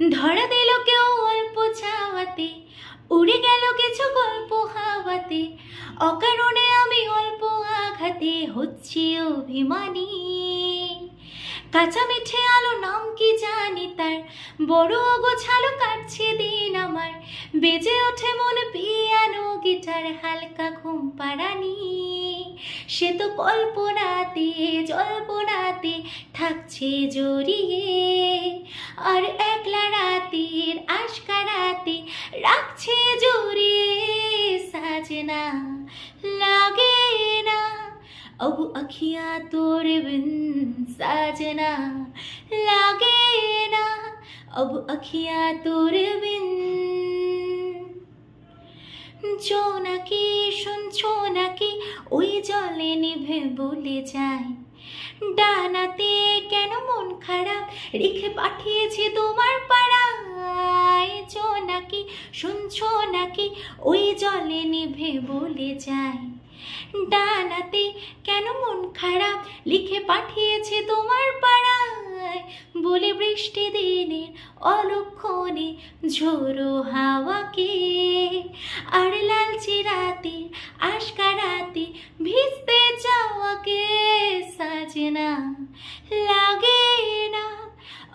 ধরা দিল কেউ অল্প ছাওয়াতে, উড়ে গেল কিছু গল্প হাওয়াতে, অকারণে আমি অল্প আঘাতে হচ্ছি অভিমানী। কাঁচা মিঠে আলো নাম কি জানি তার, বড় অগোছালো কাটছে দিন আমার, বেজে ওঠে মন পিয়ানো গিটার হালকা ঘুম পাড়ানি। সে তো কল্পনাতে জল্পনাতে থাকছে জড়িয়ে, আর একলা রাতের আশকারাতে রাখছে জড়িয়ে। সাজনা লাগে না अब अखियाँ तोरे बिन, साजना लागे ना अब अखियाँ तोरे बिन। জোনাকি শুনছো নাকি ওই জলে নিভে বলে যায়, ডানাতে কেন মন খারাপ রেখে পাঠিয়েছি তোমার পাড়ায়। জোনাকি শুনছো নাকি ওই জলে নিভে বলে যায়, ডানাতে কেন মন খারাপ লিখে পাঠিয়েছে তোমার পাড়ায়। বলে বৃষ্টি দিনের অলক্ষণে ঝোড়ো হাওয়াকে, আর লালচে রাতের আশকারাতে ভিজতে চাওয়াকে। সাজনা লাগে না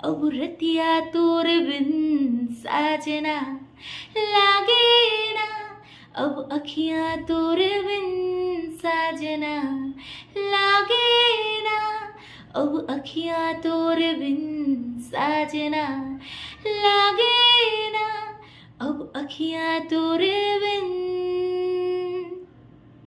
अब रतिया तोर बिन, साजना लागे ना अब अखियाँ तोर बिन, साजना लागे ना अब अखियाँ तोर बिन, साजना लागे ना अब अखियाँ तोर बिन।